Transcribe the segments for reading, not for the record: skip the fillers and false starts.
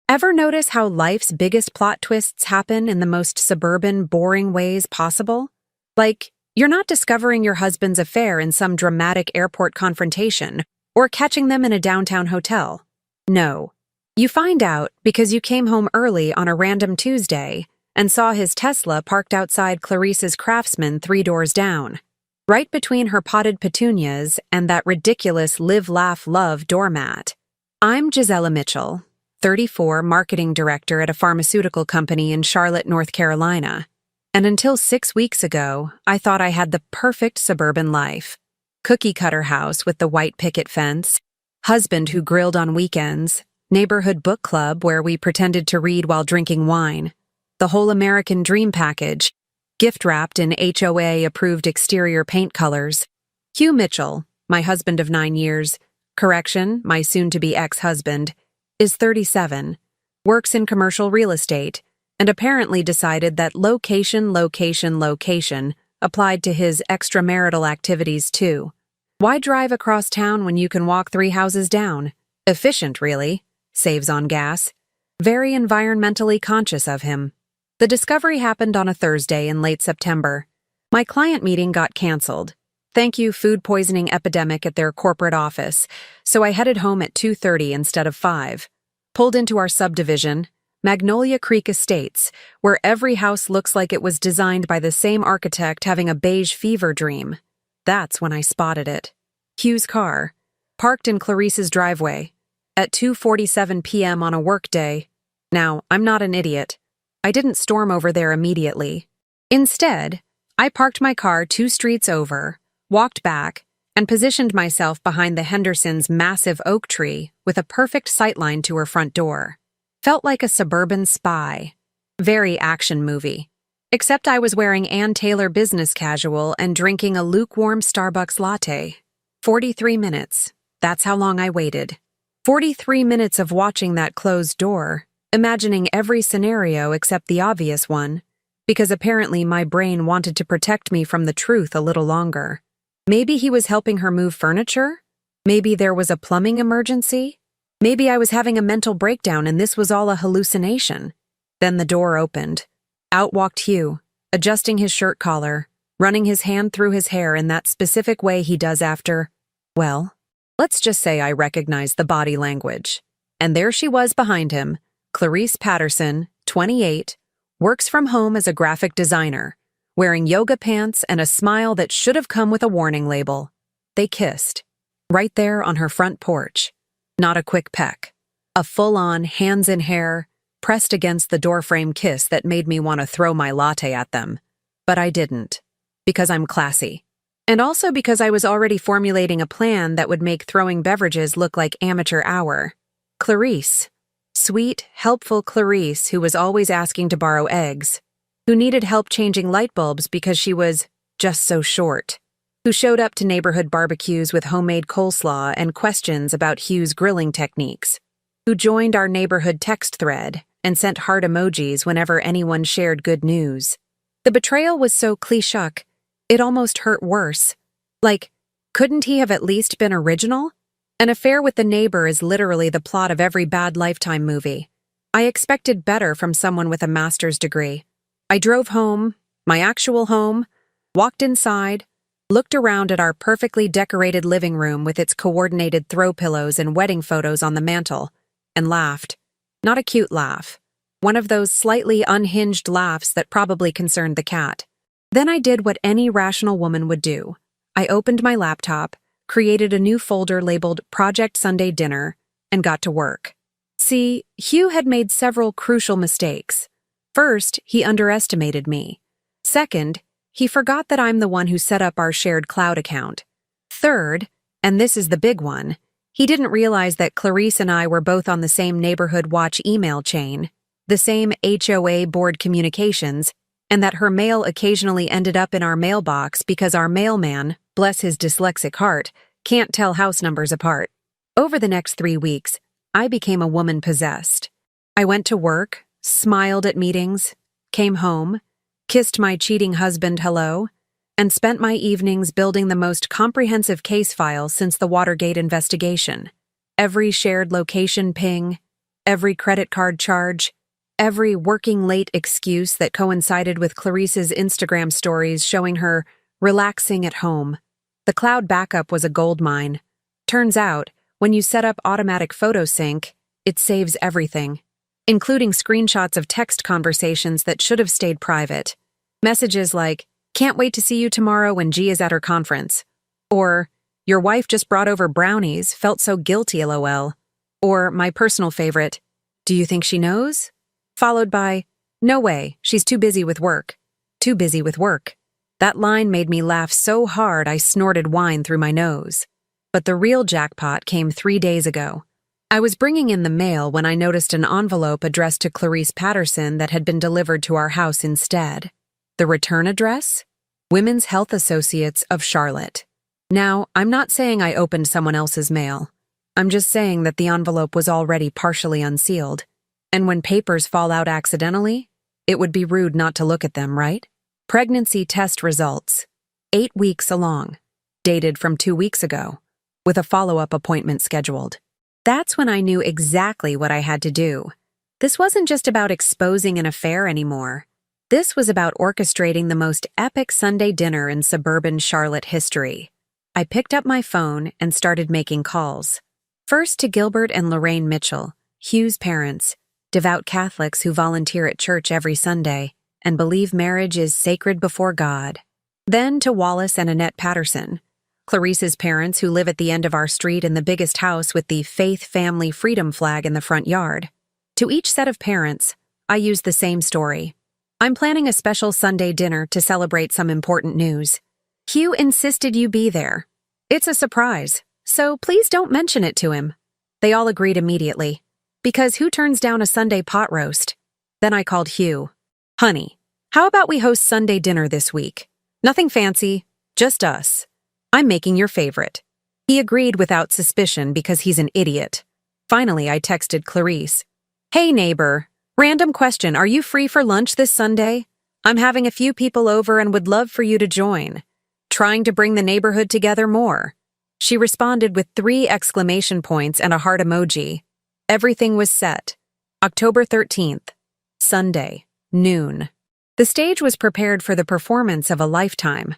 Ever notice how life's biggest plot twists happen in the most suburban, boring ways possible? Like, you're not discovering your husband's affair in some dramatic airport confrontation or catching them in a downtown hotel. No. You find out because you came home early on a random Tuesday and saw his Tesla parked outside Clarice's Craftsman 3 doors down, right between her potted petunias and that ridiculous Live, Laugh, Love doormat. I'm Gisela Mitchell, 34, marketing director at a pharmaceutical company in Charlotte, North Carolina. And until 6 weeks ago, I thought I had the perfect suburban life. Cookie-cutter house with the white picket fence, husband who grilled on weekends, neighborhood book club where we pretended to read while drinking wine, the whole American dream package, gift-wrapped in HOA-approved exterior paint colors. Hugh Mitchell, my husband of 9 years, correction, my soon-to-be ex-husband, is 37, works in commercial real estate, and apparently decided that location applied to his extramarital activities too. Why drive across town when you can walk 3 houses down? Efficient, really. Saves on gas. Very environmentally conscious of him. The discovery happened on a Thursday in late September. My client meeting got canceled. Thank you, food poisoning epidemic at their corporate office, so I headed home at 2:30 instead of 5. Pulled into our subdivision, Magnolia Creek Estates, where every house looks like it was designed by the same architect having a beige fever dream. That's when I spotted it. Hugh's car, parked in Clarice's driveway, at 2:47 p.m. on a workday. Now, I'm not an idiot. I didn't storm over there immediately. Instead, I parked my car 2 streets over, walked back, and positioned myself behind the Hendersons' massive oak tree with a perfect sightline to her front door. Felt like a suburban spy. Very action movie. Except I was wearing Ann Taylor business casual and drinking a lukewarm Starbucks latte. 43 minutes. That's how long I waited. 43 minutes of watching that closed door, imagining every scenario except the obvious one, because apparently my brain wanted to protect me from the truth a little longer. Maybe he was helping her move furniture? Maybe there was a plumbing emergency? Maybe I was having a mental breakdown and this was all a hallucination. Then the door opened. Out walked Hugh, adjusting his shirt collar, running his hand through his hair in that specific way he does after, well, let's just say I recognized the body language. And there she was behind him, Clarice Patterson, 28, works from home as a graphic designer, wearing yoga pants and a smile that should have come with a warning label. They kissed, right there on her front porch. Not a quick peck. A full-on, hands-in-hair, pressed against the doorframe kiss that made me want to throw my latte at them. But I didn't. Because I'm classy. And also because I was already formulating a plan that would make throwing beverages look like amateur hour. Clarice. Sweet, helpful Clarice who was always asking to borrow eggs. Who needed help changing light bulbs because she was just so short. Who showed up to neighborhood barbecues with homemade coleslaw and questions about Hugh's grilling techniques, who joined our neighborhood text thread and sent heart emojis whenever anyone shared good news. The betrayal was so cliché, it almost hurt worse. Like, couldn't he have at least been original? An affair with the neighbor is literally the plot of every bad Lifetime movie. I expected better from someone with a master's degree. I drove home, my actual home, walked inside, looked around at our perfectly decorated living room with its coordinated throw pillows and wedding photos on the mantel, and laughed. Not a cute laugh. One of those slightly unhinged laughs that probably concerned the cat. Then I did what any rational woman would do. I opened my laptop, created a new folder labeled Project Sunday Dinner, and got to work. See, Hugh had made several crucial mistakes. First, he underestimated me. Second, he forgot that I'm the one who set up our shared cloud account. Third, and this is the big one, he didn't realize that Clarice and I were both on the same neighborhood watch email chain, the same HOA board communications, and that her mail occasionally ended up in our mailbox because our mailman, bless his dyslexic heart, can't tell house numbers apart. Over the next 3 weeks, I became a woman possessed. I went to work, smiled at meetings, came home, kissed my cheating husband hello, and spent my evenings building the most comprehensive case file since the Watergate investigation. Every shared location ping, Every credit card charge, every working late excuse that coincided with Clarice's Instagram stories showing her relaxing at home. The cloud backup was a goldmine. Turns out, when you set up automatic photo sync, it saves everything, including screenshots of text conversations that should have stayed private. Messages like, "Can't wait to see you tomorrow when G is at her conference," or "Your wife just brought over brownies, felt so guilty, lol," or my personal favorite, "Do you think she knows?" Followed by, "No way, she's too busy with work." Too busy with work. That line made me laugh so hard I snorted wine through my nose. But the real jackpot came 3 days ago. I was bringing in the mail when I noticed an envelope addressed to Clarice Patterson that had been delivered to our house instead. The return address? Women's Health Associates of Charlotte. Now, I'm not saying I opened someone else's mail. I'm just saying that the envelope was already partially unsealed. And when papers fall out accidentally, it would be rude not to look at them, right? Pregnancy test results. 8 weeks along. Dated from 2 weeks ago. With a follow-up appointment scheduled. That's when I knew exactly what I had to do. This wasn't just about exposing an affair anymore. This was about orchestrating the most epic Sunday dinner in suburban Charlotte history. I picked up my phone and started making calls. First to Gilbert and Lorraine Mitchell, Hugh's parents, devout Catholics who volunteer at church every Sunday and believe marriage is sacred before God. Then to Wallace and Annette Patterson, Clarice's parents who live at the end of our street in the biggest house with the Faith Family Freedom flag in the front yard. To each set of parents, I used the same story. I'm planning a special Sunday dinner to celebrate some important news. Hugh insisted you be there. It's a surprise, so please don't mention it to him. They all agreed immediately. Because who turns down a Sunday pot roast? Then I called Hugh. "Honey, how about we host Sunday dinner this week? Nothing fancy, just us. I'm making your favorite." He agreed without suspicion because he's an idiot. Finally, I texted Clarice. "Hey neighbor, random question, are you free for lunch this Sunday? I'm having a few people over and would love for you to join. Trying to bring the neighborhood together more." She responded with 3 exclamation points and a heart emoji. Everything was set. October 13th, Sunday, noon. The stage was prepared for the performance of a lifetime.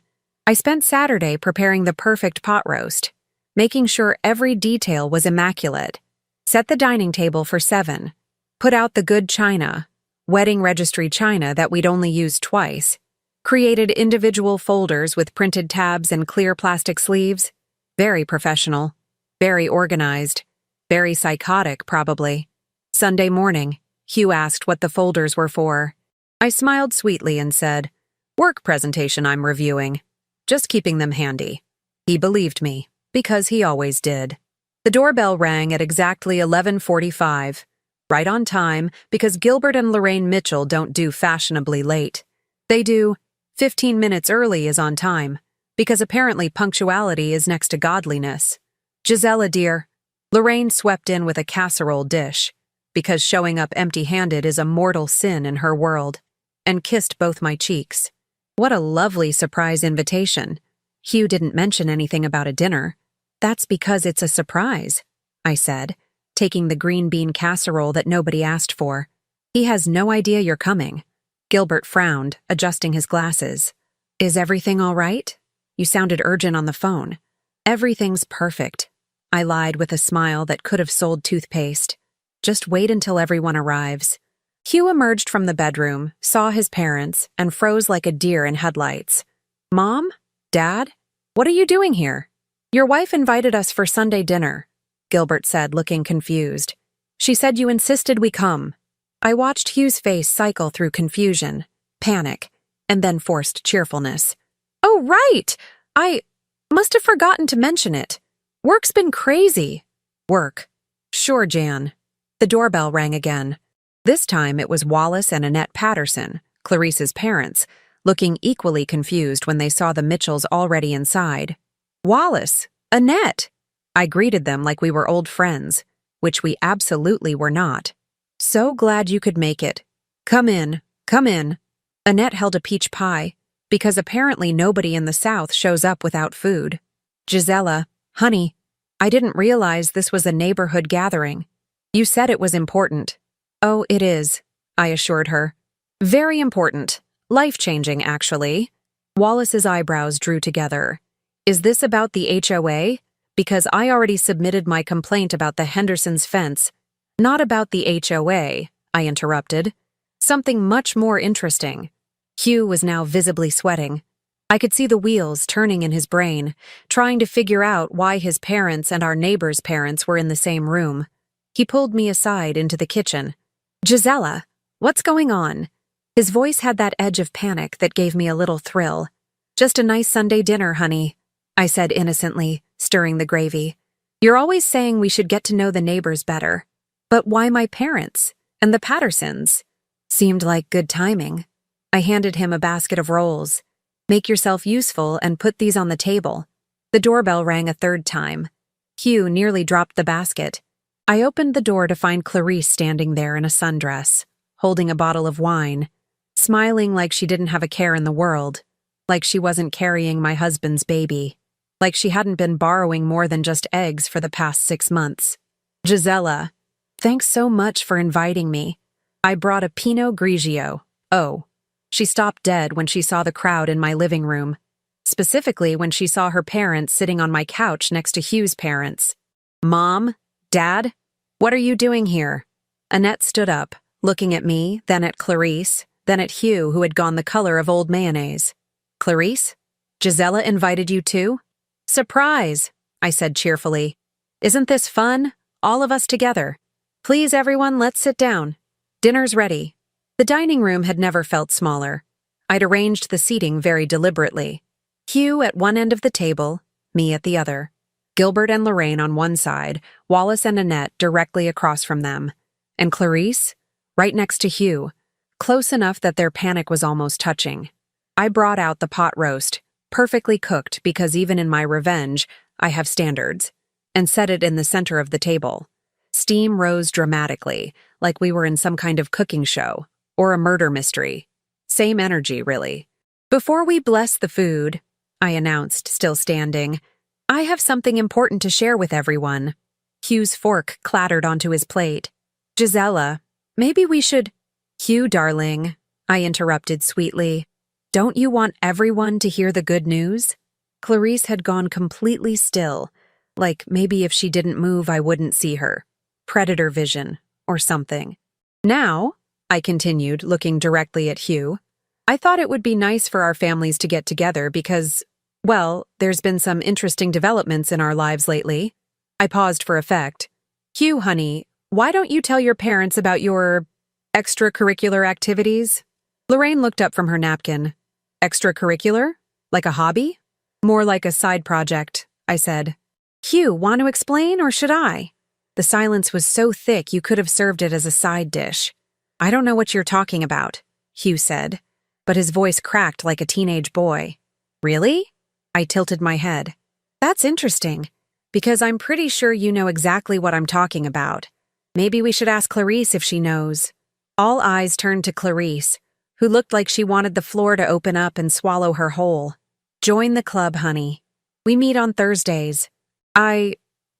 I spent Saturday preparing the perfect pot roast, making sure every detail was immaculate. Set the dining table for 7. Put out the good china, wedding registry china that we'd only used twice. Created individual folders with printed tabs and clear plastic sleeves. Very professional. Very organized. Very psychotic, probably. Sunday morning, Hugh asked what the folders were for. I smiled sweetly and said, "Work presentation I'm reviewing. Just keeping them handy." He believed me, because he always did. The doorbell rang at exactly 11:45. Right on time, because Gilbert and Lorraine Mitchell don't do fashionably late. They do 15 minutes early is on time, because apparently punctuality is next to godliness. "Gisela, dear." Lorraine swept in with a casserole dish, because showing up empty-handed is a mortal sin in her world, and kissed both my cheeks. What a lovely surprise invitation. Hugh didn't mention anything about a dinner. "That's because it's a surprise," I said, taking the green bean casserole that nobody asked for. "He has no idea you're coming." Gilbert frowned, adjusting his glasses. "Is everything all right? You sounded urgent on the phone." "Everything's perfect," I lied with a smile that could have sold toothpaste. "Just wait until everyone arrives." Hugh emerged from the bedroom, saw his parents, and froze like a deer in headlights. "Mom? Dad? What are you doing here?" "Your wife invited us for Sunday dinner," Gilbert said, looking confused. "She said you insisted we come." I watched Hugh's face cycle through confusion, panic, and then forced cheerfulness. "Oh, right! I must have forgotten to mention it. Work's been crazy." "Work. Sure, Jan." The doorbell rang again. This time it was Wallace and Annette Patterson, Clarice's parents, looking equally confused when they saw the Mitchells already inside. "Wallace! Annette!" I greeted them like we were old friends, which we absolutely were not. "So glad you could make it. Come in, come in." Annette held a peach pie, because apparently nobody in the South shows up without food. "Gisela, honey, I didn't realize this was a neighborhood gathering. You said it was important. Oh, it is, I assured her. Very important. Life-changing, actually. Wallace's eyebrows drew together. Is this about the HOA? Because I already submitted my complaint about the Henderson's fence. Not about the HOA, I interrupted. Something much more interesting. Hugh was now visibly sweating. I could see the wheels turning in his brain, trying to figure out why his parents and our neighbor's parents were in the same room. He pulled me aside into the kitchen. Gisela, what's going on? His voice had that edge of panic that gave me a little thrill. Just a nice Sunday dinner, honey, I said innocently, stirring the gravy. You're always saying we should get to know the neighbors better. But why my parents? And the Pattersons? Seemed like good timing. I handed him a basket of rolls. Make yourself useful and put these on the table. The doorbell rang a third time. Hugh nearly dropped the basket. I opened the door to find Clarice standing there in a sundress, holding a bottle of wine, smiling like she didn't have a care in the world, like she wasn't carrying my husband's baby, like she hadn't been borrowing more than just eggs for the past 6 months. Gisela, thanks so much for inviting me. I brought a Pinot Grigio. Oh. She stopped dead when she saw the crowd in my living room, specifically when she saw her parents sitting on my couch next to Hugh's parents. Mom? Dad? What are you doing here? Annette stood up, looking at me, then at Clarice, then at Hugh, who had gone the color of old mayonnaise. Clarice? Gisela invited you too? Surprise, I said cheerfully. Isn't this fun? All of us together. Please, everyone, let's sit down. Dinner's ready. The dining room had never felt smaller. I'd arranged the seating very deliberately. Hugh at one end of the table, me at the other. Gilbert and Lorraine on one side, Wallace and Annette directly across from them. And Clarice? Right next to Hugh, close enough that their panic was almost touching. I brought out the pot roast, perfectly cooked because even in my revenge, I have standards, and set it in the center of the table. Steam rose dramatically, like we were in some kind of cooking show, or a murder mystery. Same energy, really. Before we bless the food, I announced, still standing, I have something important to share with everyone. Hugh's fork clattered onto his plate. Gisela, maybe we should— Hugh, darling, I interrupted sweetly. Don't you want everyone to hear the good news? Clarice had gone completely still, like maybe if she didn't move I wouldn't see her. Predator vision, or something. Now, I continued, looking directly at Hugh, I thought it would be nice for our families to get together because, well, there's been some interesting developments in our lives lately. I paused for effect. Hugh, honey, why don't you tell your parents about your extracurricular activities? Lorraine looked up from her napkin. Extracurricular? Like a hobby? More like a side project, I said. Hugh, want to explain or should I? The silence was so thick you could have served it as a side dish. I don't know what you're talking about, Hugh said, but his voice cracked like a teenage boy. Really? I tilted my head. That's interesting, because I'm pretty sure you know exactly what I'm talking about. Maybe we should ask Clarice if she knows. All eyes turned to Clarice, who looked like she wanted the floor to open up and swallow her whole. Join the club, honey. We meet on Thursdays. I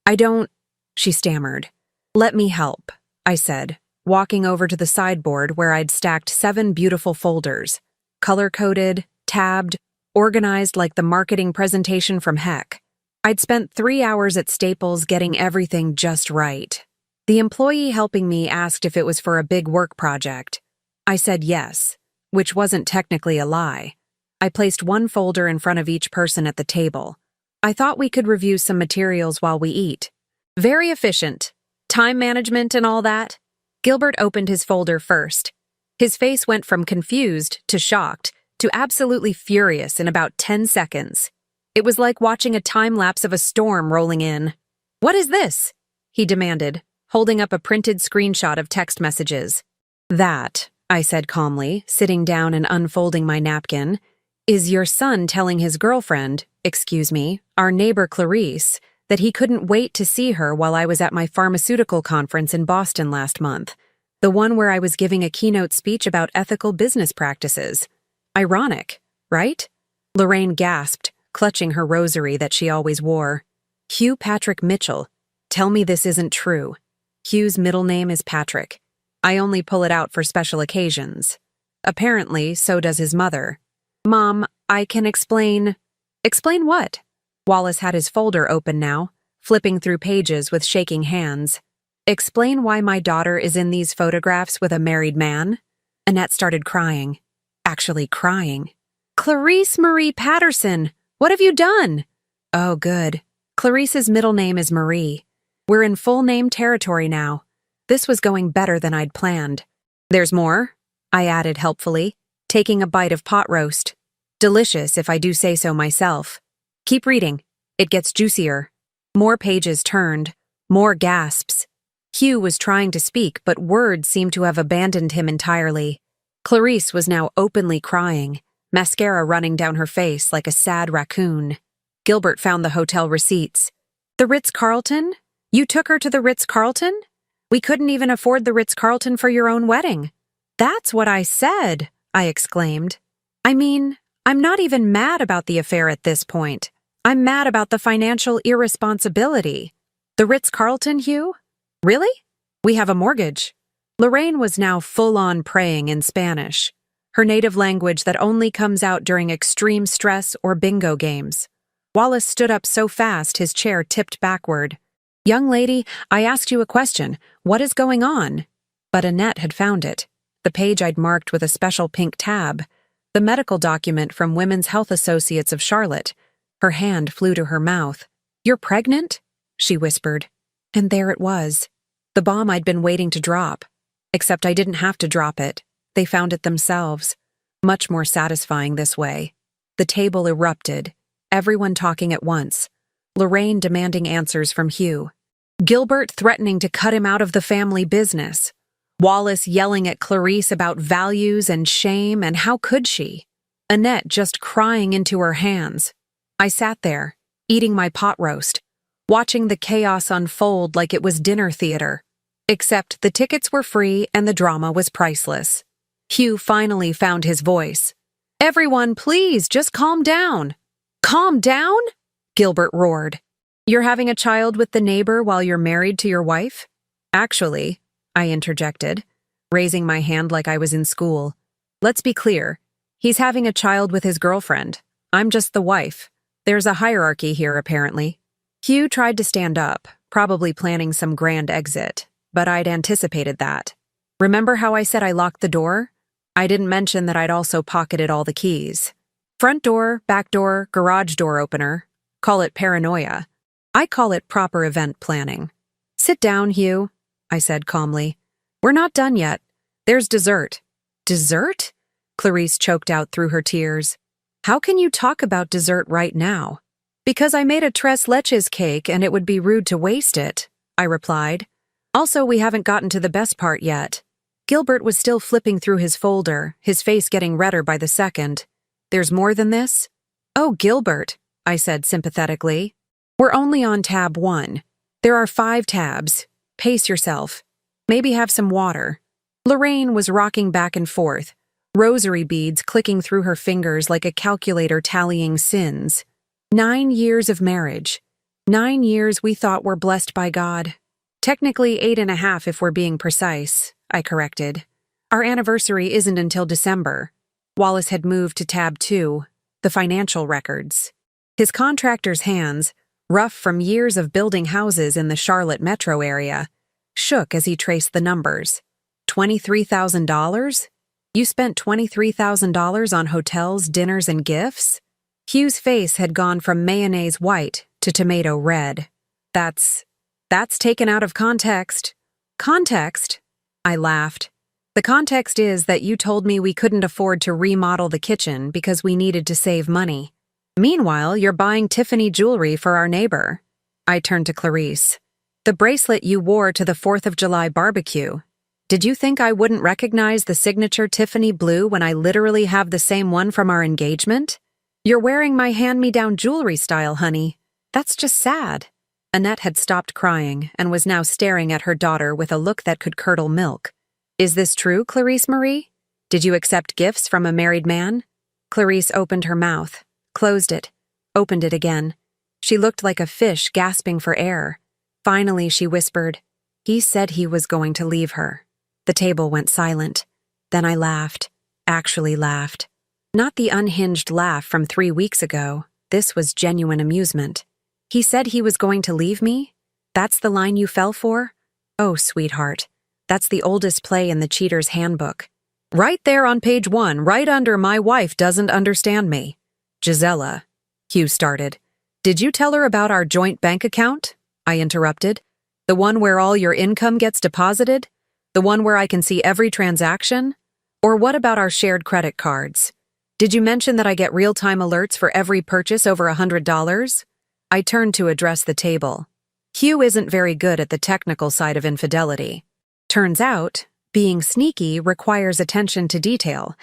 don't, she stammered. Let me help, I said, walking over to the sideboard where I'd stacked 7 beautiful folders, color-coded, tabbed, organized like the marketing presentation from heck. I'd spent 3 hours at Staples getting everything just right. The employee helping me asked if it was for a big work project. I said yes, which wasn't technically a lie. I placed 1 folder in front of each person at the table. I thought we could review some materials while we eat. Very efficient. Time management and all that. Gilbert opened his folder first. His face went from confused to shocked to absolutely furious in about 10 seconds. It was like watching a time-lapse of a storm rolling in. What is this? He demanded, holding up a printed screenshot of text messages. That, I said calmly, sitting down and unfolding my napkin, is your son telling his girlfriend, excuse me, our neighbor Clarice, that he couldn't wait to see her while I was at my pharmaceutical conference in Boston last month, the one where I was giving a keynote speech about ethical business practices. Ironic, right? Lorraine gasped, clutching her rosary that she always wore. Hugh Patrick Mitchell, tell me this isn't true. Hugh's middle name is Patrick. I only pull it out for special occasions. Apparently, so does his mother. Mom, I can explain. Explain what? Wallace had his folder open now, flipping through pages with shaking hands. Explain why my daughter is in these photographs with a married man? Annette started crying. Actually crying. Clarice Marie Patterson, what have you done? Oh, good. Clarice's middle name is Marie. We're in full name territory now. This was going better than I'd planned. There's more, I added helpfully, taking a bite of pot roast. Delicious, if I do say so myself. Keep reading. It gets juicier. More pages turned. More gasps. Hugh was trying to speak, but words seemed to have abandoned him entirely. Clarice was now openly crying, mascara running down her face like a sad raccoon. Gilbert found the hotel receipts. The Ritz-Carlton? You took her to the Ritz-Carlton? We couldn't even afford the Ritz-Carlton for your own wedding. That's what I said, I exclaimed. I mean, I'm not even mad about the affair at this point. I'm mad about the financial irresponsibility. The Ritz-Carlton, Hugh? Really? We have a mortgage. Lorraine was now full-on praying in Spanish, her native language that only comes out during extreme stress or bingo games. Wallace stood up so fast his chair tipped backward. Young lady, I asked you a question. What is going on? But Annette had found it. The page I'd marked with a special pink tab. The medical document from Women's Health Associates of Charlotte. Her hand flew to her mouth. You're pregnant? She whispered. And there it was. The bomb I'd been waiting to drop. Except I didn't have to drop it. They found it themselves. Much more satisfying this way. The table erupted. Everyone talking at once. Lorraine demanding answers from Hugh. Gilbert threatening to cut him out of the family business. Wallace yelling at Clarice about values and shame, and how could she? Annette just crying into her hands. I sat there, eating my pot roast, watching the chaos unfold like it was dinner theater. Except the tickets were free and the drama was priceless. Hugh finally found his voice. Everyone, please, just calm down. Calm down? Gilbert roared. You're having a child with the neighbor while you're married to your wife? Actually, I interjected, raising my hand like I was in school. Let's be clear. He's having a child with his girlfriend. I'm just the wife. There's a hierarchy here, apparently. Hugh tried to stand up, probably planning some grand exit, but I'd anticipated that. Remember how I said I locked the door? I didn't mention that I'd also pocketed all the keys. Front door, back door, garage door opener. Call it paranoia. I call it proper event planning. Sit down, Hugh, I said calmly. We're not done yet. There's dessert. Dessert? Clarice choked out through her tears. How can you talk about dessert right now? Because I made a tres leches cake and it would be rude to waste it, I replied. Also, we haven't gotten to the best part yet. Gilbert was still flipping through his folder, his face getting redder by the second. There's more than this? Oh, Gilbert, I said sympathetically. We're only on tab 1. There are 5 tabs. Pace yourself. Maybe have some water. Lorraine was rocking back and forth, rosary beads clicking through her fingers like a calculator tallying sins. 9 years of marriage. 9 years we thought were blessed by God. Technically 8.5 if we're being precise, I corrected. Our anniversary isn't until December. Wallace had moved to tab 2, the financial records. His contractor's hands, rough from years of building houses in the Charlotte metro area, shook as he traced the numbers. $23,000? You spent $23,000 on hotels, dinners, and gifts? Hugh's face had gone from mayonnaise white to tomato red. That's taken out of context. Context? I laughed. The context is that you told me we couldn't afford to remodel the kitchen because we needed to save money. Meanwhile, you're buying Tiffany jewelry for our neighbor. I turned to Clarice. The bracelet you wore to the 4th of July barbecue. Did you think I wouldn't recognize the signature Tiffany blue when I literally have the same one from our engagement? You're wearing my hand-me-down jewelry style, honey. That's just sad. Annette had stopped crying and was now staring at her daughter with a look that could curdle milk. Is this true, Clarice Marie? Did you accept gifts from a married man? Clarice opened her mouth, closed it, opened it again. She looked like a fish gasping for air. Finally, she whispered, He said he was going to leave her. The table went silent. Then I laughed. Actually laughed. Not the unhinged laugh from 3 weeks ago. This was genuine amusement. He said he was going to leave me? That's the line you fell for? Oh, sweetheart. That's the oldest play in the Cheater's Handbook. Right there on page 1, right under "My wife doesn't understand me." Gisela, Hugh started. Did you tell her about our joint bank account? I interrupted. The one where all your income gets deposited? The one where I can see every transaction? Or what about our shared credit cards? Did you mention that I get real-time alerts for every purchase over $100? I turned to address the table. Hugh isn't very good at the technical side of infidelity. Turns out, being sneaky requires attention to detail,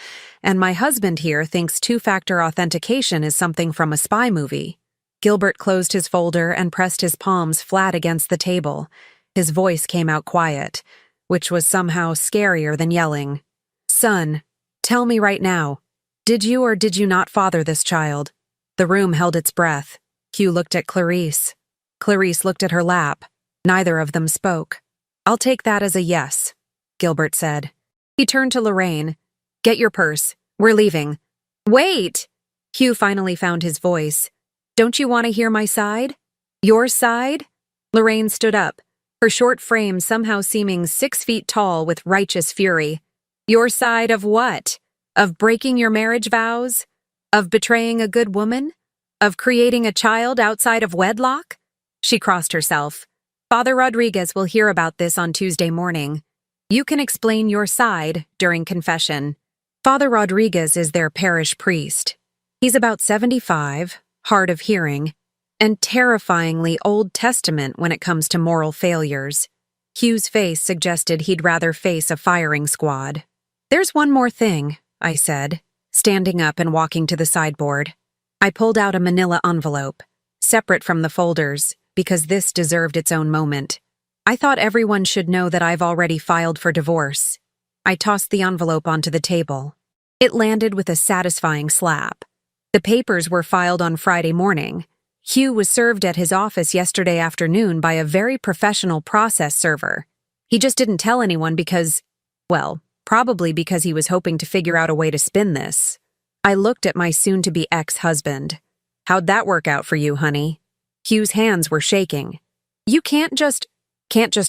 and my husband here thinks two-factor authentication is something from a spy movie. Gilbert closed his folder and pressed his palms flat against the table. His voice came out quiet, which was somehow scarier than yelling. Son, tell me right now, did you or did you not father this child? The room held its breath. Hugh looked at Clarice. Clarice looked at her lap. Neither of them spoke. I'll take that as a yes, Gilbert said. He turned to Lorraine. Get your purse. We're leaving. Wait! Hugh finally found his voice. Don't you want to hear my side? Your side? Lorraine stood up, her short frame somehow seeming 6 feet tall with righteous fury. Your side of what? Of breaking your marriage vows? Of betraying a good woman? Of creating a child outside of wedlock? She crossed herself. Father Rodriguez will hear about this on Tuesday morning. You can explain your side during confession. Father Rodriguez is their parish priest. He's about 75, hard of hearing, and terrifyingly Old Testament when it comes to moral failures. Hugh's face suggested he'd rather face a firing squad. There's one more thing, I said, standing up and walking to the sideboard. I pulled out a manila envelope, separate from the folders, because this deserved its own moment. I thought everyone should know that I've already filed for divorce. I tossed the envelope onto the table. It landed with a satisfying slap. The papers were filed on Friday morning. Hugh was served at his office yesterday afternoon by a very professional process server. He just didn't tell anyone because, well, probably because he was hoping to figure out a way to spin this. I looked at my soon-to-be ex-husband. How'd that work out for you, honey? Hugh's hands were shaking. You can't just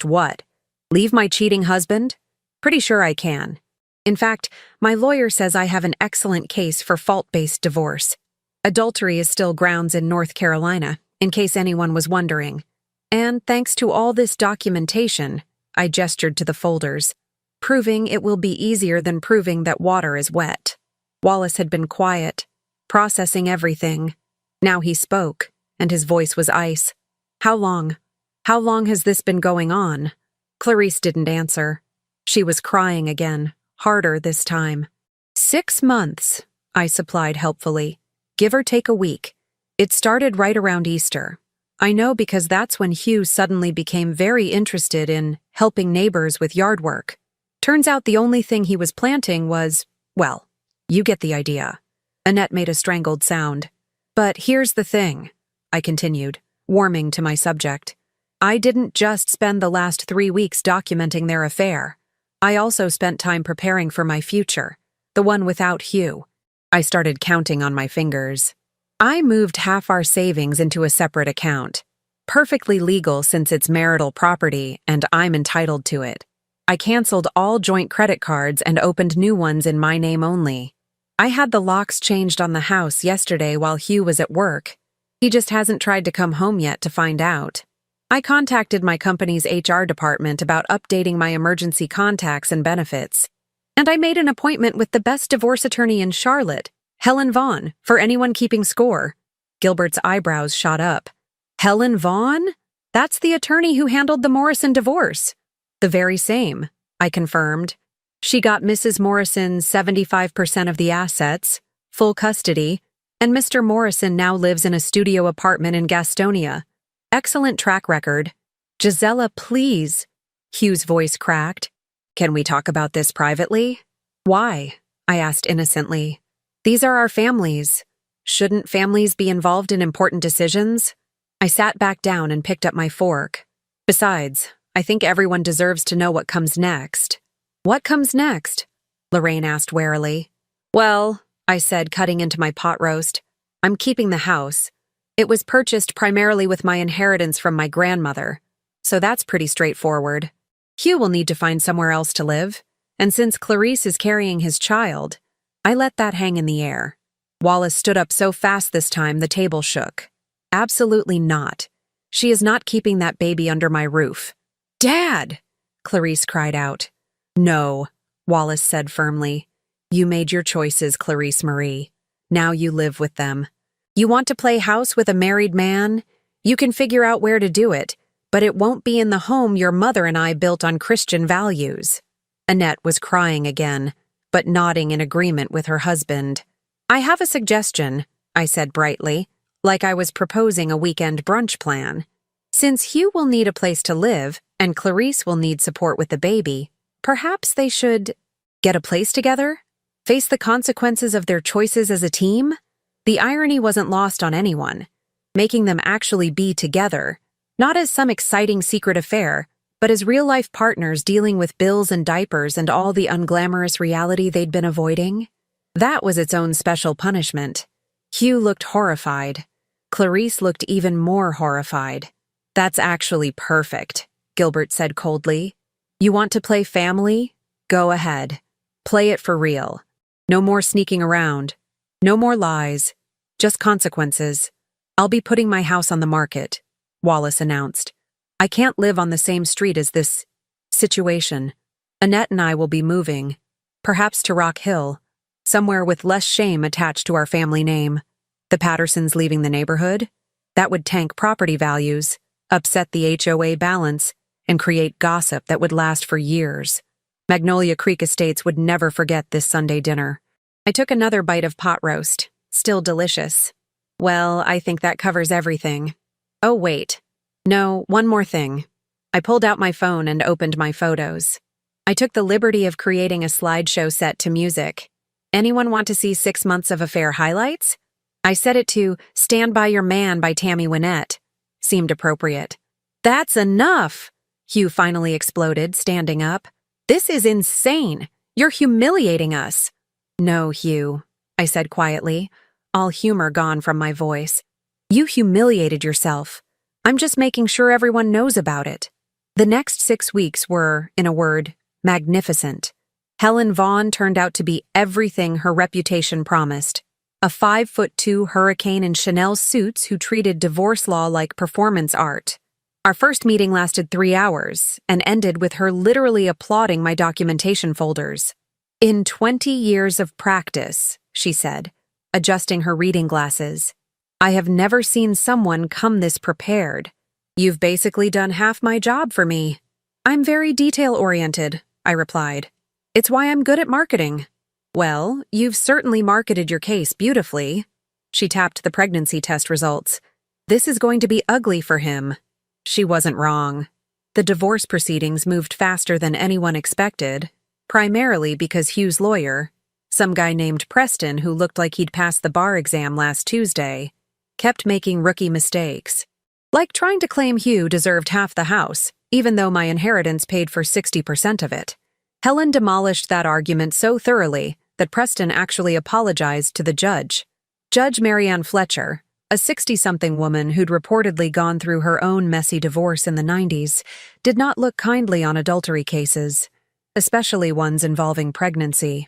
what? Leave my cheating husband? Pretty sure I can. In fact, my lawyer says I have an excellent case for fault-based divorce. Adultery is still grounds in North Carolina, in case anyone was wondering. And thanks to all this documentation, I gestured to the folders, proving it will be easier than proving that water is wet. Wallace had been quiet, processing everything. Now he spoke, and his voice was ice. How long? How long has this been going on? Clarice didn't answer. She was crying again, harder this time. 6 months, I supplied helpfully. Give or take a week. It started right around Easter. I know because that's when Hugh suddenly became very interested in helping neighbors with yard work. Turns out the only thing he was planting was, well, you get the idea. Annette made a strangled sound. But here's the thing, I continued, warming to my subject. I didn't just spend the last 3 weeks documenting their affair. I also spent time preparing for my future, the one without Hugh. I started counting on my fingers. I moved half our savings into a separate account. Perfectly legal since it's marital property and I'm entitled to it. I canceled all joint credit cards and opened new ones in my name only. I had the locks changed on the house yesterday while Hugh was at work. He just hasn't tried to come home yet to find out. I contacted my company's HR department about updating my emergency contacts and benefits. And I made an appointment with the best divorce attorney in Charlotte, Helen Vaughn, for anyone keeping score. Gilbert's eyebrows shot up. Helen Vaughn? That's the attorney who handled the Morrison divorce. The very same, I confirmed. She got Mrs. Morrison 75% of the assets, full custody, and Mr. Morrison now lives in a studio apartment in Gastonia. Excellent track record. Gisela, please. Hugh's voice cracked. Can we talk about this privately? Why? I asked innocently. These are our families. Shouldn't families be involved in important decisions? I sat back down and picked up my fork. Besides, I think everyone deserves to know what comes next. What comes next? Lorraine asked warily. Well, I said, cutting into my pot roast, I'm keeping the house. It was purchased primarily with my inheritance from my grandmother, so that's pretty straightforward. Hugh will need to find somewhere else to live, and since Clarice is carrying his child, I let that hang in the air. Wallace stood up so fast this time the table shook. Absolutely not. She is not keeping that baby under my roof. Dad! Clarice cried out. No, Wallace said firmly. You made your choices, Clarice Marie. Now you live with them. You want to play house with a married man? You can figure out where to do it, but it won't be in the home your mother and I built on Christian values. Annette was crying again, but nodding in agreement with her husband. I have a suggestion, I said brightly, like I was proposing a weekend brunch plan. Since Hugh will need a place to live, and Clarice will need support with the baby, perhaps they should get a place together? Face the consequences of their choices as a team? The irony wasn't lost on anyone, making them actually be together, not as some exciting secret affair, but as real-life partners dealing with bills and diapers and all the unglamorous reality they'd been avoiding. That was its own special punishment. Hugh looked horrified. Clarice looked even more horrified. That's actually perfect, Gilbert said coldly. You want to play family? Go ahead. Play it for real. No more sneaking around. No more lies. Just consequences. I'll be putting my house on the market, Wallace announced. I can't live on the same street as this situation. Annette and I will be moving, perhaps to Rock Hill, somewhere with less shame attached to our family name. The Pattersons leaving the neighborhood? That would tank property values, upset the HOA balance, and create gossip that would last for years. Magnolia Creek Estates would never forget this Sunday dinner. I took another bite of pot roast, still delicious. Well, I think that covers everything. Oh, wait. No, one more thing. I pulled out my phone and opened my photos. I took the liberty of creating a slideshow set to music. Anyone want to see 6 months of affair highlights? I set it to Stand By Your Man by Tammy Wynette. Seemed appropriate. That's enough! Hugh finally exploded, standing up. This is insane! You're humiliating us! No, Hugh, I said quietly, all humor gone from my voice. You humiliated yourself. I'm just making sure everyone knows about it. The next 6 weeks were, in a word, magnificent. Helen Vaughn turned out to be everything her reputation promised. A 5'2" hurricane in Chanel suits who treated divorce law like performance art. Our first meeting lasted 3 hours and ended with her literally applauding my documentation folders. In 20 years of practice, she said, adjusting her reading glasses, I have never seen someone come this prepared. You've basically done half my job for me. I'm very detail-oriented, I replied. It's why I'm good at marketing. Well, you've certainly marketed your case beautifully. She tapped the pregnancy test results. This is going to be ugly for him. She wasn't wrong. The divorce proceedings moved faster than anyone expected, primarily because Hugh's lawyer, some guy named Preston who looked like he'd passed the bar exam last Tuesday, kept making rookie mistakes. Like trying to claim Hugh deserved half the house, even though my inheritance paid for 60% of it. Helen demolished that argument so thoroughly that Preston actually apologized to the judge. Judge Marianne Fletcher, a 60-something woman who'd reportedly gone through her own messy divorce in the 90s, did not look kindly on adultery cases, especially ones involving pregnancy.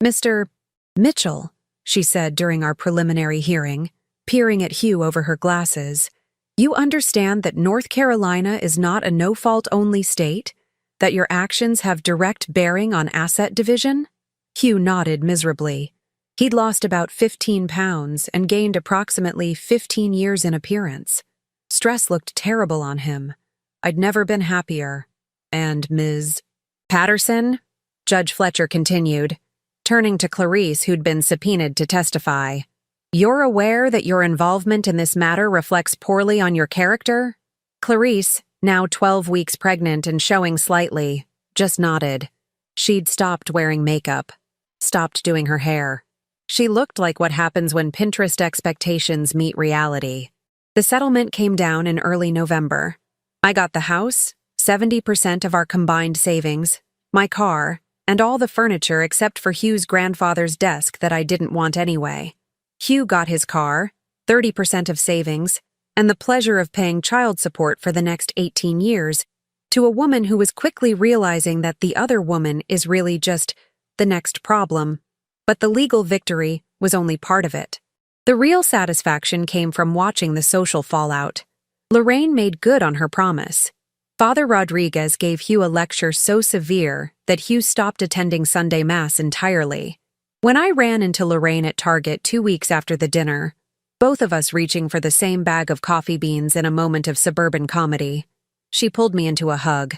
Mr. Mitchell, she said during our preliminary hearing, peering at Hugh over her glasses, you understand that North Carolina is not a no-fault-only state? That your actions have direct bearing on asset division? Hugh nodded miserably. He'd lost about 15 pounds and gained approximately 15 years in appearance. Stress looked terrible on him. I'd never been happier. And Ms. Patterson? Judge Fletcher continued, turning to Clarice, who'd been subpoenaed to testify. You're aware that your involvement in this matter reflects poorly on your character? Clarice, now 12 weeks pregnant and showing slightly, just nodded. She'd stopped wearing makeup, stopped doing her hair. She looked like what happens when Pinterest expectations meet reality. The settlement came down in early November. I got the house, 70% of our combined savings, my car, and all the furniture except for Hugh's grandfather's desk that I didn't want anyway. Hugh got his car, 30% of savings, and the pleasure of paying child support for the next 18 years to a woman who was quickly realizing that the other woman is really just the next problem. But the legal victory was only part of it. The real satisfaction came from watching the social fallout. Lorraine made good on her promise. Father Rodriguez gave Hugh a lecture so severe that Hugh stopped attending Sunday Mass entirely. When I ran into Lorraine at Target 2 weeks after the dinner, both of us reaching for the same bag of coffee beans in a moment of suburban comedy, she pulled me into a hug.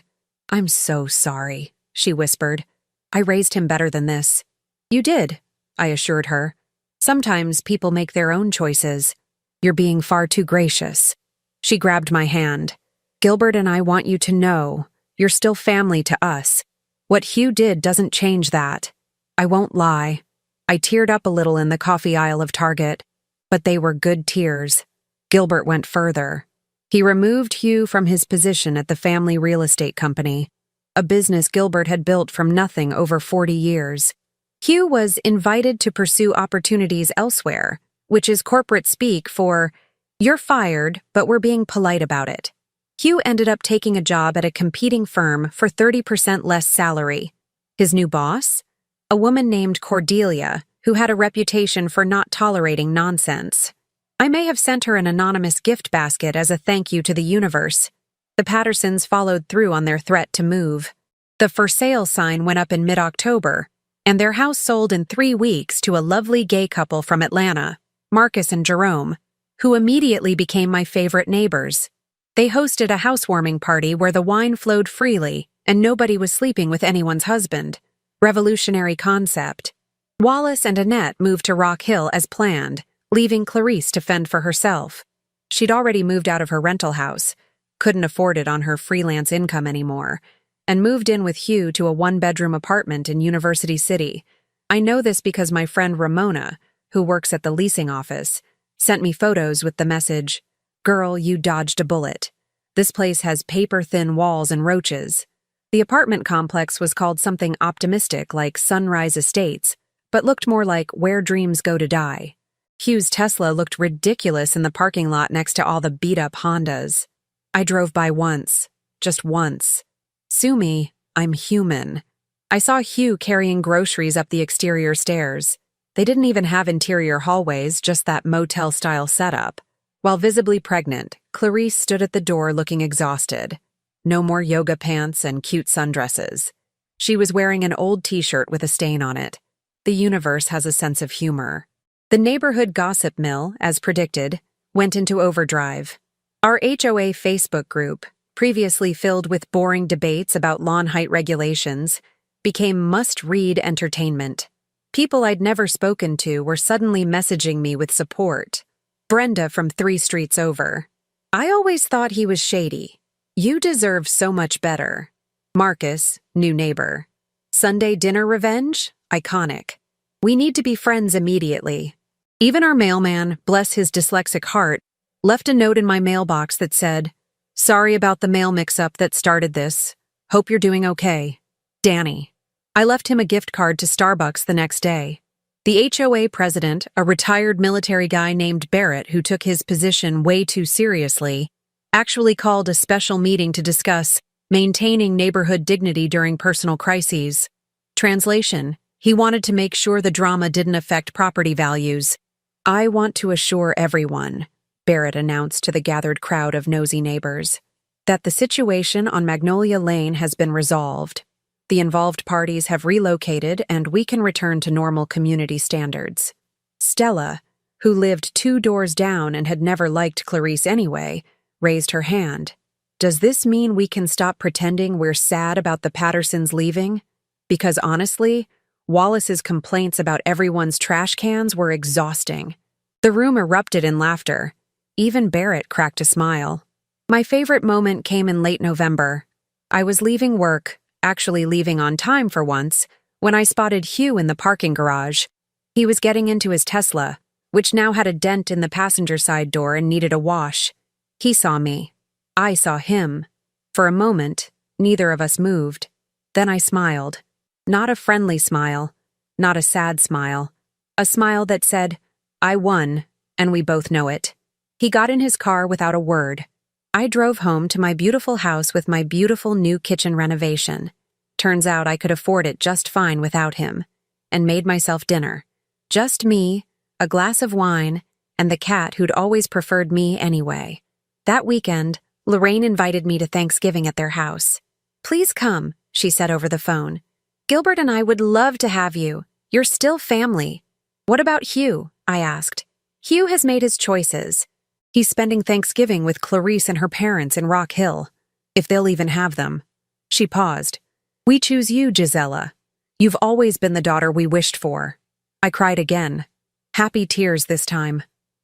"I'm so sorry," she whispered. "I raised him better than this." "You did," I assured her. "Sometimes people make their own choices. You're being far too gracious." She grabbed my hand. "Gilbert and I want you to know, you're still family to us. What Hugh did doesn't change that. I won't lie. I teared up a little in the coffee aisle of Target, but they were good tears." Gilbert went further. He removed Hugh from his position at the family real estate company, a business Gilbert had built from nothing over 40 years. Hugh was invited to pursue opportunities elsewhere, which is corporate speak for, "You're fired, but we're being polite about it." Hugh ended up taking a job at a competing firm for 30% less salary. His new boss? A woman named Cordelia, who had a reputation for not tolerating nonsense. I may have sent her an anonymous gift basket as a thank you to the universe. The Pattersons followed through on their threat to move. The for sale sign went up in mid-October, and their house sold in 3 weeks to a lovely gay couple from Atlanta, Marcus and Jerome, who immediately became my favorite neighbors. They hosted a housewarming party where the wine flowed freely and nobody was sleeping with anyone's husband. Revolutionary concept. Wallace and Annette moved to Rock Hill as planned, leaving Clarice to fend for herself. She'd already moved out of her rental house, couldn't afford it on her freelance income anymore, and moved in with Hugh to a 1-bedroom apartment in University City. I know this because my friend Ramona, who works at the leasing office, sent me photos with the message, "Girl, you dodged a bullet. This place has paper-thin walls and roaches." The apartment complex was called something optimistic like Sunrise Estates, but looked more like Where Dreams Go to Die. Hugh's Tesla looked ridiculous in the parking lot next to all the beat-up Hondas. I drove by once, just once. Sue me, I'm human. I saw Hugh carrying groceries up the exterior stairs. They didn't even have interior hallways, just that motel-style setup. While visibly pregnant, Clarice stood at the door looking exhausted. No more yoga pants and cute sundresses. She was wearing an old t-shirt with a stain on it. The universe has a sense of humor. The neighborhood gossip mill, as predicted, went into overdrive. Our HOA Facebook group, previously filled with boring debates about lawn height regulations, became must-read entertainment. People I'd never spoken to were suddenly messaging me with support. Brenda from 3 streets over. "I always thought he was shady. You deserve so much better." Marcus, new neighbor. "Sunday dinner revenge? Iconic. We need to be friends immediately." Even our mailman, bless his dyslexic heart, left a note in my mailbox that said, "Sorry about the mail mix-up that started this. Hope you're doing okay. Danny." I left him a gift card to Starbucks the next day. The HOA president, a retired military guy named Barrett who took his position way too seriously, actually called a special meeting to discuss maintaining neighborhood dignity during personal crises. Translation: he wanted to make sure the drama didn't affect property values. "I want to assure everyone," Barrett announced to the gathered crowd of nosy neighbors, "that the situation on Magnolia Lane has been resolved. The involved parties have relocated and we can return to normal community standards." Stella, who lived 2 doors down and had never liked Clarice anyway, raised her hand. "Does this mean we can stop pretending we're sad about the Pattersons leaving? Because honestly, Wallace's complaints about everyone's trash cans were exhausting." The room erupted in laughter. Even Barrett cracked a smile. My favorite moment came in late November. I was leaving work, actually leaving on time for once, when I spotted Hugh in the parking garage. He was getting into his Tesla, which now had a dent in the passenger side door and needed a wash. He saw me. I saw him. For a moment, Neither of us moved. Then I smiled. Not a friendly smile, not a sad smile. A smile that said, I won, and we both know it. He got in his car without a word. I drove home to my beautiful house with my beautiful new kitchen renovation. Turns out I could afford it just fine without him, and made myself dinner. Just me, a glass of wine, and the cat who'd always preferred me anyway. That weekend, Lorraine invited me to Thanksgiving at their house. Please come, she said over the phone. Gilbert and I would love to have you. You're still family. What about Hugh? I asked. Hugh has made his choices. He's spending Thanksgiving with Clarice and her parents in Rock Hill, if they'll even have them. She paused. We choose you, Gisela. You've always been the daughter we wished for. I cried again. Happy tears this time.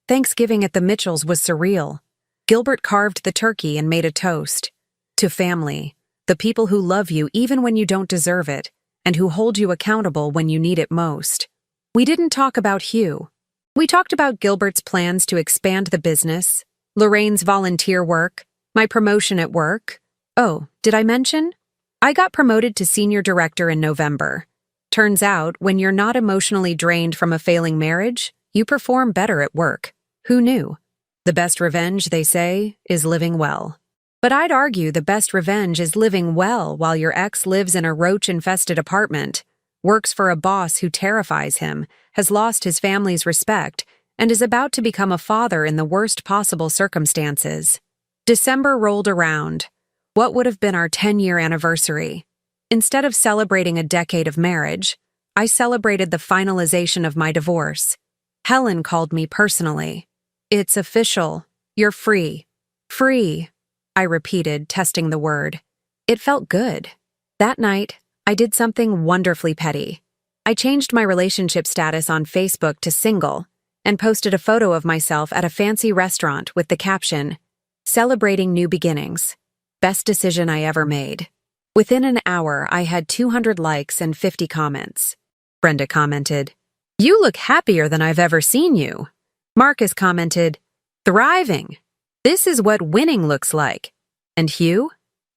Thanksgiving at the Mitchells was surreal. Gilbert carved the turkey and made a toast. To family, the people who love you even when you don't deserve it, and who hold you accountable when you need it most. We didn't talk about Hugh. We talked about Gilbert's plans to expand the business, Lorraine's volunteer work, my promotion at work. Oh, did I mention? I got promoted to senior director in November. Turns out, when you're not emotionally drained from a failing marriage, you perform better at work. Who knew? The best revenge, they say, is living well. But I'd argue the best revenge is living well while your ex lives in a roach-infested apartment, works for a boss who terrifies him, has lost his family's respect, and is about to become a father in the worst possible circumstances. December rolled around. What would have been our 10-year anniversary? Instead of celebrating a decade of marriage, I celebrated the finalization of my divorce. Helen called me personally. It's official. You're free. Free, I repeated, testing the word. It felt good. That night, I did something wonderfully petty. I changed my relationship status on Facebook to single and posted a photo of myself at a fancy restaurant with the caption, Celebrating New Beginnings. Best decision I ever made. Within an hour, I had 200 likes and 50 comments. Brenda commented, You look happier than I've ever seen you. Marcus commented, Thriving. This is what winning looks like. And Hugh?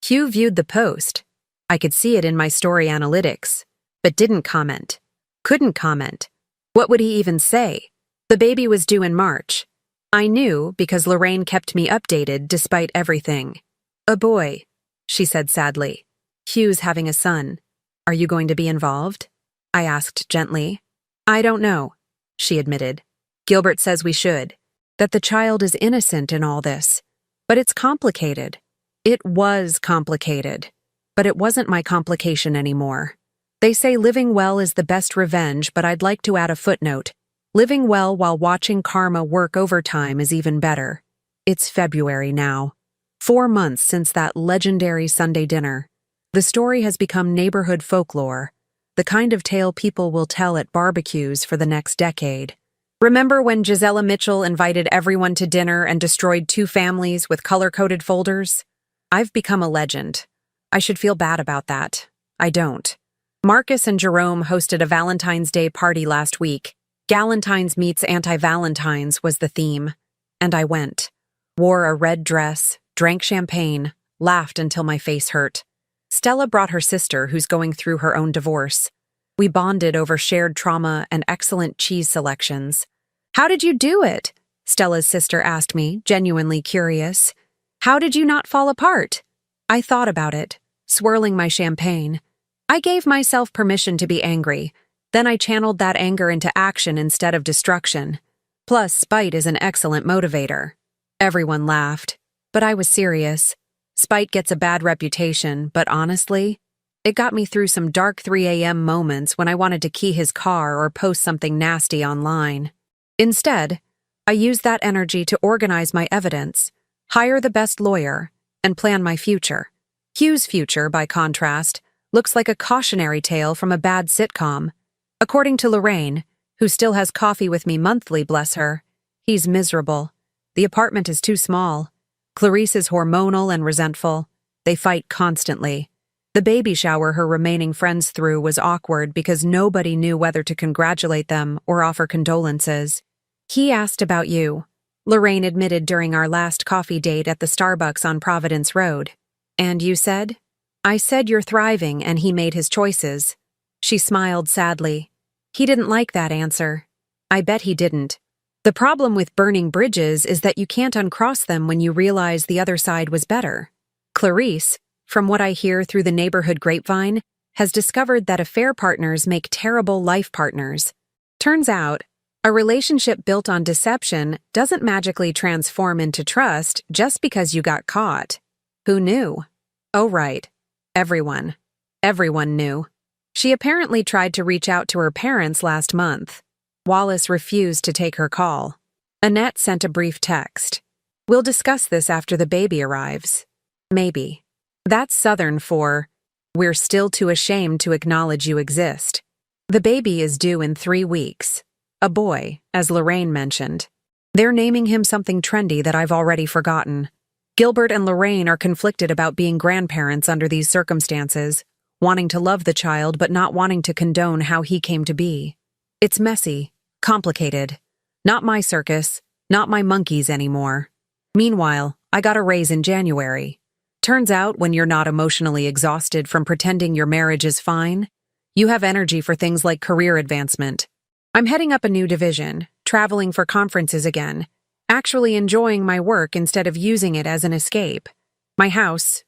Hugh viewed the post. I could see it in my story analytics, but didn't comment. Couldn't comment. What would he even say? The baby was due in March. I knew because Lorraine kept me updated despite everything. A boy, she said sadly. Hugh's having a son. Are you going to be involved? I asked gently. I don't know, she admitted. Gilbert says we should. That the child is innocent in all this. But it's complicated. It was complicated. But it wasn't my complication anymore. They say living well is the best revenge, but I'd like to add a footnote. Living well while watching karma work overtime is even better. It's February now. 4 months since that legendary Sunday dinner. The story has become neighborhood folklore, the kind of tale people will tell at barbecues for the next decade. Remember when Gisela Mitchell invited everyone to dinner and destroyed 2 families with color-coded folders? I've become a legend. I should feel bad about that. I don't. Marcus and Jerome hosted a Valentine's Day party last week. Galentine's meets anti-Valentine's was the theme. And I went. Wore a red dress, drank champagne, laughed until my face hurt. Stella brought her sister, who's going through her own divorce. We bonded over shared trauma and excellent cheese selections. How did you do it? Stella's sister asked me, genuinely curious. How did you not fall apart? I thought about it, swirling my champagne. I gave myself permission to be angry. Then I channeled that anger into action instead of destruction. Plus, spite is an excellent motivator. Everyone laughed, but I was serious. Spite gets a bad reputation, but honestly, it got me through some dark 3 a.m. moments when I wanted to key his car or post something nasty online. Instead, I used that energy to organize my evidence, hire the best lawyer, and plan my future. Hugh's future, by contrast, looks like a cautionary tale from a bad sitcom. According to Lorraine, who still has coffee with me monthly, bless her, he's miserable. The apartment is too small. Clarice is hormonal and resentful. They fight constantly. The baby shower her remaining friends threw was awkward because nobody knew whether to congratulate them or offer condolences. He asked about you, Lorraine admitted during our last coffee date at the Starbucks on Providence Road. And you said? I said you're thriving and he made his choices. She smiled sadly. He didn't like that answer. I bet he didn't. The problem with burning bridges is that you can't uncross them when you realize the other side was better. Clarice, from what I hear through the neighborhood grapevine, has discovered that affair partners make terrible life partners. Turns out, a relationship built on deception doesn't magically transform into trust just because you got caught. Who knew? Oh, right. Everyone. Everyone knew. She apparently tried to reach out to her parents last month. Wallace refused to take her call. Annette sent a brief text. We'll discuss this after the baby arrives. Maybe. That's Southern for, we're still too ashamed to acknowledge you exist. The baby is due in 3 weeks. A boy, as Lorraine mentioned. They're naming him something trendy that I've already forgotten. Gilbert and Lorraine are conflicted about being grandparents under these circumstances, wanting to love the child but not wanting to condone how he came to be. It's messy, complicated. Not my circus, not my monkeys anymore. Meanwhile, I got a raise in January. Turns out when you're not emotionally exhausted from pretending your marriage is fine, you have energy for things like career advancement. I'm heading up a new division, traveling for conferences again, actually enjoying my work instead of using it as an escape. My house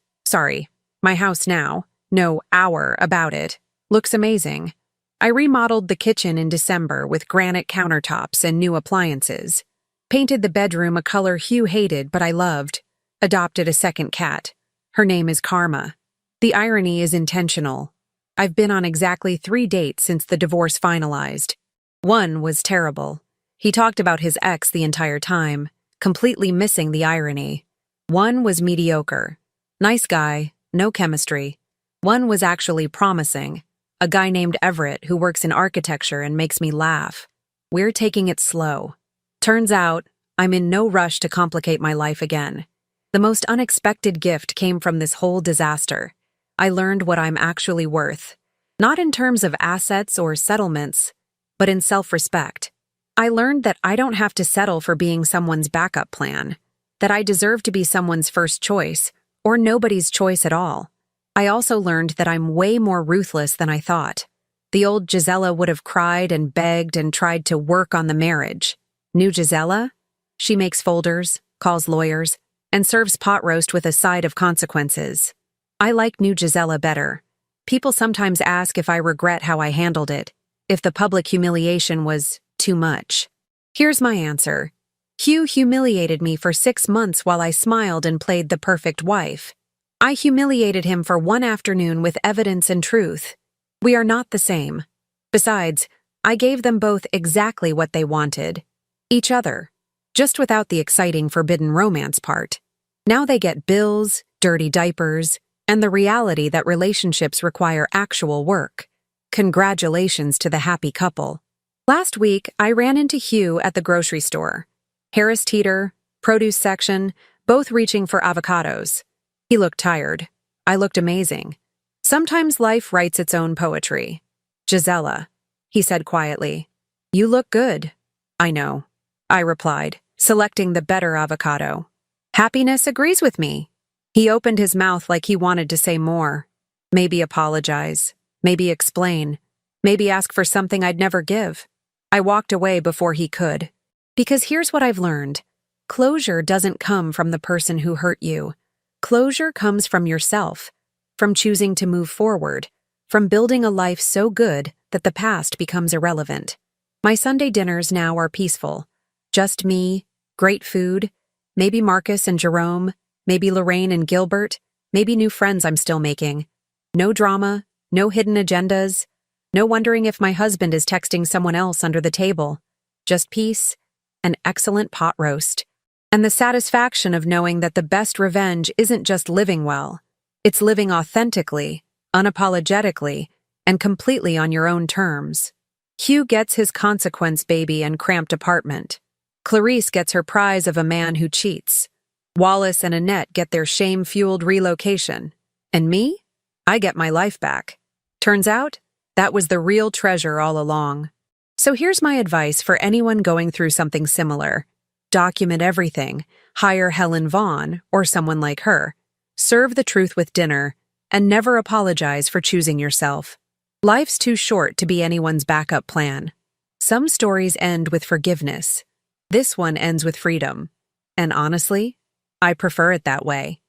now, no hour about it, looks amazing. I remodeled the kitchen in December with granite countertops and new appliances. Painted the bedroom a color Hugh hated but I loved. Adopted a second cat. Her name is Karma. The irony is intentional. I've been on exactly 3 dates since the divorce finalized. One was terrible. He talked about his ex the entire time, completely missing the irony. One was mediocre. Nice guy, no chemistry. One was actually promising. A guy named Everett who works in architecture and makes me laugh. We're taking it slow. Turns out, I'm in no rush to complicate my life again. The most unexpected gift came from this whole disaster. I learned what I'm actually worth. Not in terms of assets or settlements, but in self-respect. I learned that I don't have to settle for being someone's backup plan, that I deserve to be someone's first choice, or nobody's choice at all. I also learned that I'm way more ruthless than I thought. The old Gisela would have cried and begged and tried to work on the marriage. New Gisela? She makes folders, calls lawyers, and serves pot roast with a side of consequences. I like new Gisela better. People sometimes ask if I regret how I handled it, if the public humiliation was too much. Here's my answer. Hugh humiliated me for 6 months while I smiled and played the perfect wife. I humiliated him for 1 afternoon with evidence and truth. We are not the same. Besides, I gave them both exactly what they wanted. Each other. Just without the exciting forbidden romance part. Now they get bills, dirty diapers, and the reality that relationships require actual work. Congratulations to the happy couple. Last week, I ran into Hugh at the grocery store. Harris Teeter, produce section, both reaching for avocados. He looked tired. I looked amazing. Sometimes life writes its own poetry. Gisela, he said quietly. You look good. I know, I replied, selecting the better avocado. Happiness agrees with me. He opened his mouth like he wanted to say more. Maybe apologize. Maybe explain. Maybe ask for something I'd never give. I walked away before he could. Because here's what I've learned. Closure doesn't come from the person who hurt you. Closure comes from yourself, from choosing to move forward, from building a life so good that the past becomes irrelevant. My Sunday dinners now are peaceful. Just me, great food, maybe Marcus and Jerome, maybe Lorraine and Gilbert, maybe new friends I'm still making. No drama, no hidden agendas, no wondering if my husband is texting someone else under the table. Just peace, an excellent pot roast, and the satisfaction of knowing that the best revenge isn't just living well. It's living authentically, unapologetically, and completely on your own terms. Hugh gets his consequence baby and cramped apartment. Clarice gets her prize of a man who cheats. Wallace and Annette get their shame-fueled relocation. And me? I get my life back. Turns out, that was the real treasure all along. So here's my advice for anyone going through something similar. Document everything. Hire Helen Vaughn, or someone like her. Serve the truth with dinner. And never apologize for choosing yourself. Life's too short to be anyone's backup plan. Some stories end with forgiveness. This one ends with freedom. And honestly, I prefer it that way.